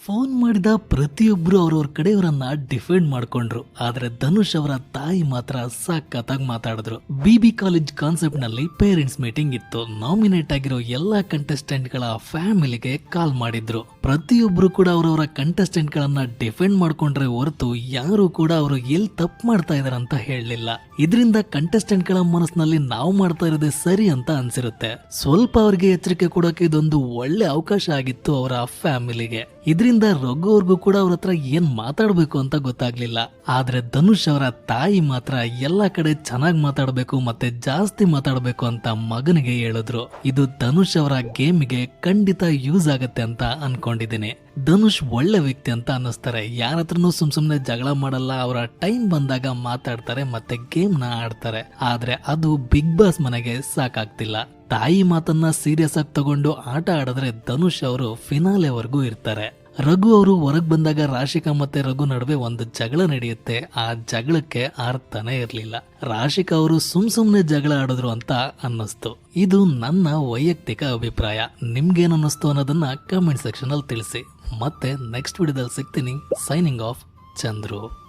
Phone ಮಾಡಿದ ಪ್ರತಿಯೊಬ್ರು ಅವ್ರವ್ರ ಕಡೆಯವರನ್ನ ಡಿಫೆಂಡ್ ಮಾಡ್ಕೊಂಡ್ರು. ಆದ್ರೆ ಧನುಷ್ ಅವರ ತಾಯಿ ಮಾತ್ರ ಸಖತ್ತಾಗಿ ಮಾತಾಡಿದ್ರು. ಬಿಬಿ ಕಾಲೇಜ್ ಕಾನ್ಸೆಪ್ಟ್ ನಲ್ಲಿ ಪೇರೆಂಟ್ಸ್ ಮೀಟಿಂಗ್ ಇತ್ತು. ನಾಮಿನೇಟ್ ಆಗಿರೋ ಎಲ್ಲಾ ಕಂಟೆಸ್ಟೆಂಟ್ ಗಳ ಫ್ಯಾಮಿಲಿಗೆ ಕಾಲ್ ಮಾಡಿದ್ರು. ಪ್ರತಿಯೊಬ್ರು ಕೂಡ ಅವರವರ ಕಂಟೆಸ್ಟೆಂಟ್ ಗಳನ್ನ ಡಿಫೆಂಡ್ ಮಾಡ್ಕೊಂಡ್ರೆ ಹೊರತು ಯಾರು ಕೂಡ ಅವರು ಎಲ್ಲಿ ತಪ್ಪು ಮಾಡ್ತಾ ಇದಾರೆ ಅಂತ ಹೇಳಲಿಲ್ಲ. ಇದರಿಂದ ಕಂಟೆಸ್ಟೆಂಟ್ ಗಳ ಮನಸ್ಸಿನಲ್ಲಿ ನಾವು ಮಾಡ್ತಾ ಇರೋದೇ ಸರಿ ಅಂತ ಅನ್ಸಿರುತ್ತೆ. ಸ್ವಲ್ಪ ಅವ್ರಿಗೆ ಎಚ್ಚರಿಕೆ ಕೊಡೋಕೆ ಇದೊಂದು ಒಳ್ಳೆ ಅವಕಾಶ ಆಗಿತ್ತು ಅವರ ಫ್ಯಾಮಿಲಿಗೆ. ಇದರಿಂದ ರಘು ಅವ್ರಿಗೂ ಕೂಡ ಅವ್ರ ಹತ್ರ ಏನ್ ಮಾತಾಡ್ಬೇಕು ಅಂತ ಗೊತ್ತಾಗ್ಲಿಲ್ಲ. ಆದ್ರೆ ಧನುಷ್ ಅವರ ತಾಯಿ ಮಾತ್ರ ಎಲ್ಲಾ ಕಡೆ ಚೆನ್ನಾಗಿ ಮಾತಾಡ್ಬೇಕು ಮತ್ತೆ ಜಾಸ್ತಿ ಮಾತಾಡ್ಬೇಕು ಅಂತ ಮಗನಿಗೆ ಹೇಳಿದ್ರು. ಇದು ಧನುಷ್ ಅವರ ಗೇಮ್ಗೆ ಖಂಡಿತ ಯೂಸ್ ಆಗತ್ತೆ ಅಂತ ಅನ್ಕೊಂಡಿದ್ದೀನಿ. ಧನುಷ್ ಒಳ್ಳೆ ವ್ಯಕ್ತಿ ಅಂತ ಅನ್ನಿಸ್ತಾರೆ. ಯಾರ ಹತ್ರನೂ ಸುಮ್ನೆ ಜಗಳ ಮಾಡಲ್ಲ. ಅವರ ಟೈಮ್ ಬಂದಾಗ ಮಾತಾಡ್ತಾರೆ ಮತ್ತೆ ಗೇಮ್ ನ ಆಡ್ತಾರೆ. ಆದ್ರೆ ಅದು ಬಿಗ್ ಬಾಸ್ ಮನೆಗೆ ಸಾಕಾಗ್ತಿಲ್ಲ. ತಾಯಿ ಮಾತನ್ನ ಸೀರಿಯಸ್ ಆಗಿ ತಗೊಂಡು ಆಟ ಆಡಿದ್ರೆ ಧನುಷ್ ಅವರು ಫಿನಾಲೆವರೆಗೂ ಇರ್ತಾರೆ. ರಘು ಅವರು ಹೊರಗ್ ಬಂದಾಗ ರಾಶಿಕಾ ಮತ್ತೆ ರಘು ನಡುವೆ ಒಂದು ಜಗಳ ನಡೆಯುತ್ತೆ. ಆ ಜಗಳಕ್ಕೆ ಅರ್ಥನೇ ಇರ್ಲಿಲ್ಲ. ರಾಶಿಕಾ ಅವರು ಸುಮ್ನೆ ಜಗಳ ಆಡಿದ್ರು ಅಂತ ಅನ್ನಿಸ್ತು. ಇದು ನನ್ನ ವೈಯಕ್ತಿಕ ಅಭಿಪ್ರಾಯ. ನಿಮ್ಗೇನು ಅನ್ನಿಸ್ತು ಅನ್ನೋದನ್ನ ಕಮೆಂಟ್ ಸೆಕ್ಷನ್ ಅಲ್ಲಿ ತಿಳಿಸಿ. ಮತ್ತೆ ನೆಕ್ಸ್ಟ್ ವಿಡಿಯೋದಲ್ಲಿ ಸಿಗ್ತೀನಿ. Signing off, Chandru.